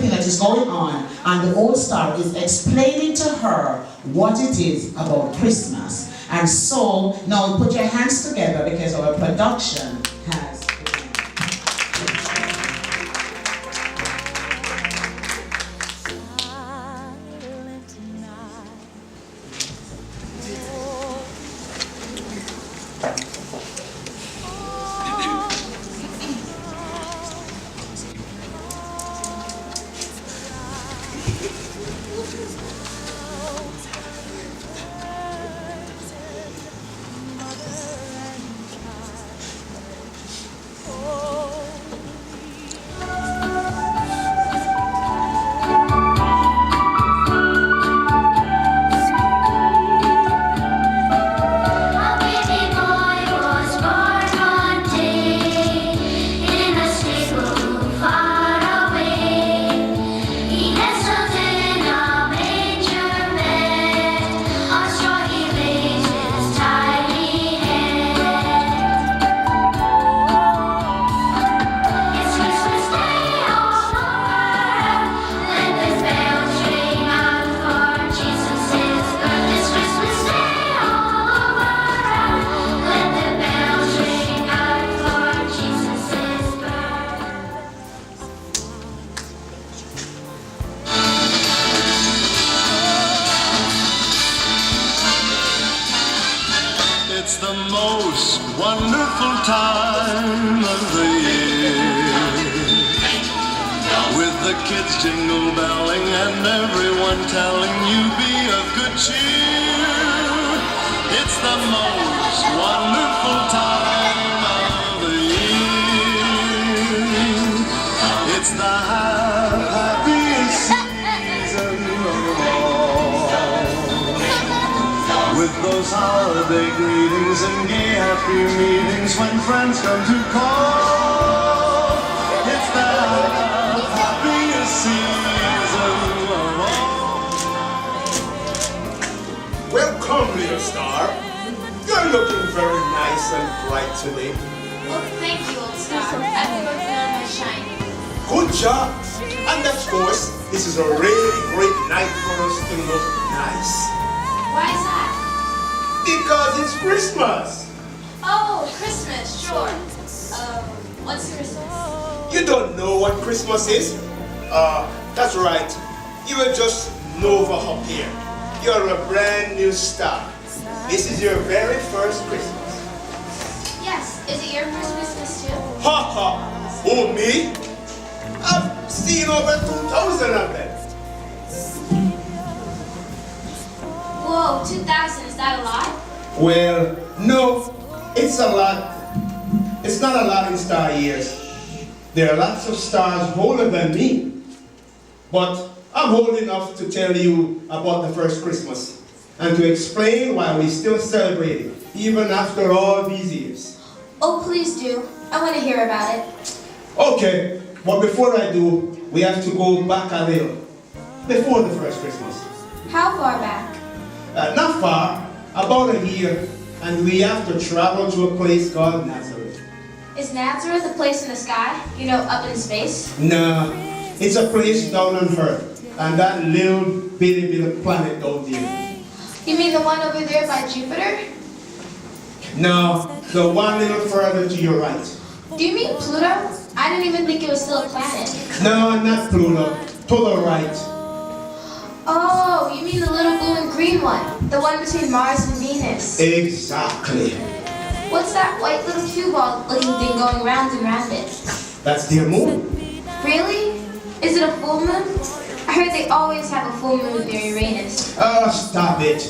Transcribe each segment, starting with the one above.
everything that is going on, and the old star is explaining to her what it is about Christmas. And so, now put your hands together because our production has begun. It's the most wonderful time of the year, with the kids jingle belling and everyone telling you be of good cheer. It's the most wonderful time of the year. It's the happiest season of all, with those holiday greetings and gay happy meetings when friends come to call. It's the happiest season of all. Welcome, little star. You're looking very nice and bright today. Well, thank you, old star. I've been working on my shine. Good job. And of course, this is a really great night for us to look nice. Why is that? Because it's Christmas. Oh, Christmas, sure. What's Christmas? You don't know what Christmas is? That's right. You were just Nova up here. You're a brand new star. This is your very first Christmas. Yes. Is it your first Christmas too? Ha ha! Oh, me? I've seen over 2,000 of them. Whoa, 2,000, is that a lot? Well, no, it's a lot. It's not a lot in star years. There are lots of stars older than me. But I'm old enough to tell you about the first Christmas and to explain why we still celebrate it, even after all these years. Oh, please do. I want to hear about it. Okay, but before I do, we have to go back a little. Before the first Christmas. How far back? Not far, about a year, and we have to travel to a place called Nazareth. Is Nazareth a place in the sky? You know, up in space? Nah, it's a place down on Earth, and that little bitty planet down there. You mean the one over there by Jupiter? No, the one little further to your right. Do you mean Pluto? I didn't even think it was still a planet. No, not Pluto, to the right. Oh, you mean the little blue and green one? The one between Mars and Venus? Exactly. What's that white little cue ball looking thing going round and round it? That's their moon. Really? Is it a full moon? I heard they always have a full moon near Uranus. Oh, stop it.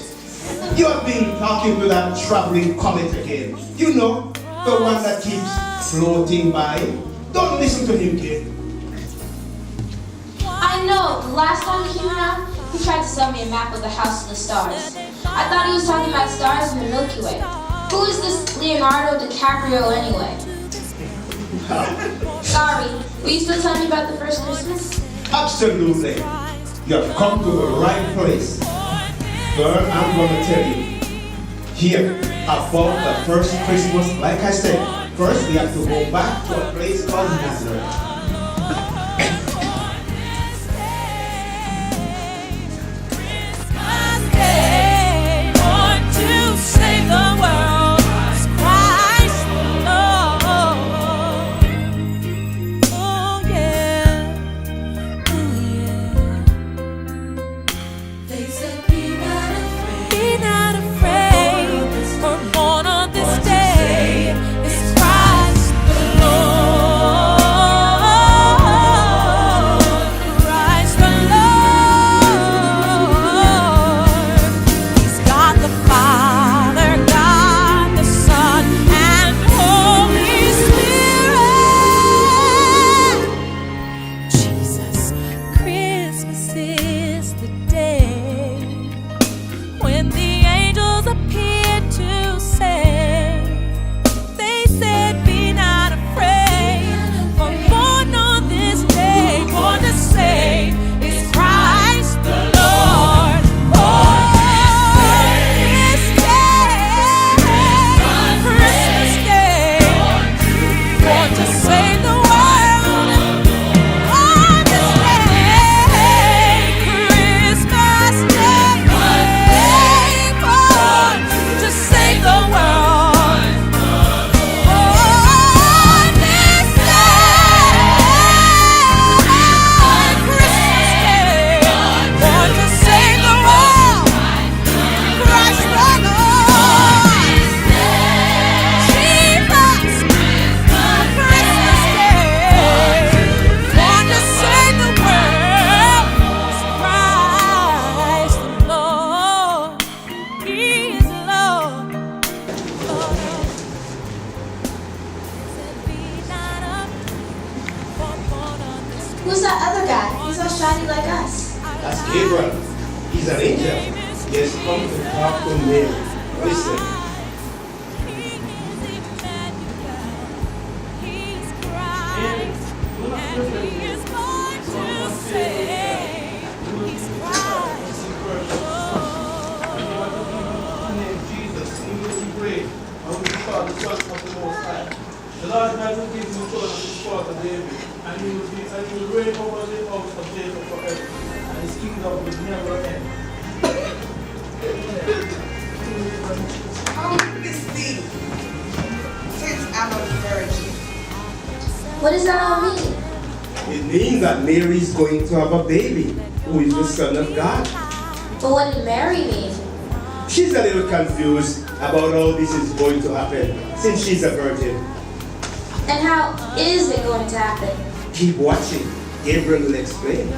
You've been talking to that traveling comet again. You know, the one that keeps floating by. Don't listen to him, kid. I know. The last time he came around, he tried to sell me a map of the House of the Stars. I thought he was talking about stars in the Milky Way. Who is this Leonardo DiCaprio anyway? Sorry, will you still tell me about the first Christmas? Absolutely. You've come to the right place. Girl, I'm going to tell you. Here, about the first Christmas, like I said, first we have to go back to a place called Nazareth. He's all shiny like us. That's Gabriel. He's an angel. He has come to talk to Mary. Listen. The Lord God will give you children his father David, and he will reign over the house of Jacob forever, and his kingdom will never end. How will this be, since I'm a virgin? What does that all mean? It means that Mary is going to have a baby who is the Son of God. But what did Mary mean? She's a little confused about how this is going to happen since she's a virgin. And how is it going to happen? Keep watching. Gabriel will explain. The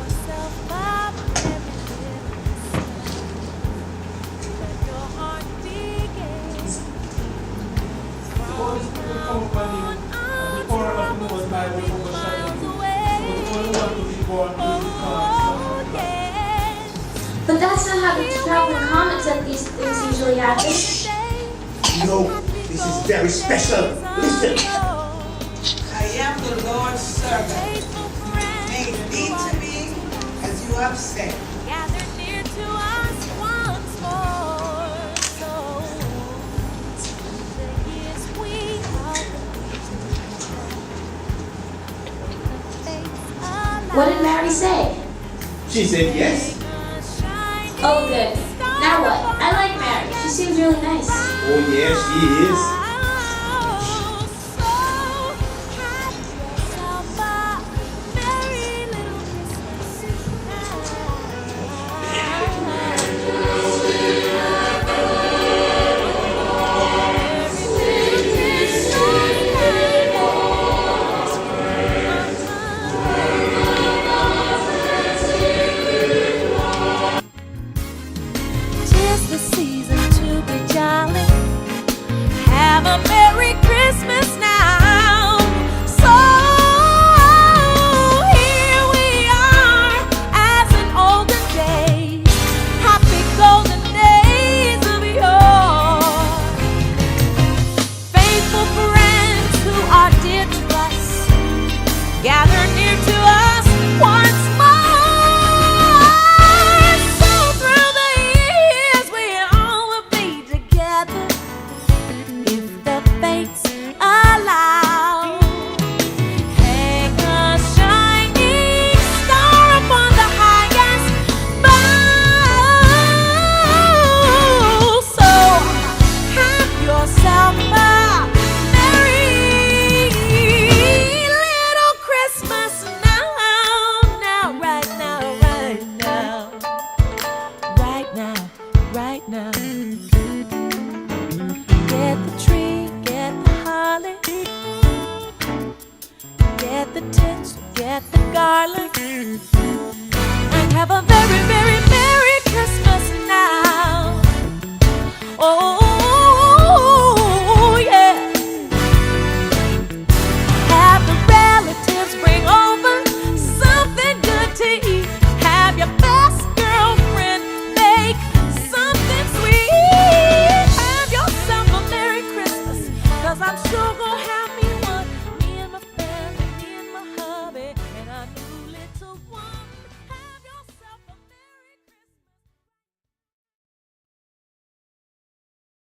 Holy Spirit will come upon you, and the power of the Most High will overshadow you. So the only one to be born will be called Son of God. But that's not how the traveling comments that these things usually happen. No, this is very special. Listen. I am the Lord's servant. May it be to me as you have said. What did Mary say? She said yes. Oh, good. Now what? I like Mary. She seems really nice. Oh, yes, she is.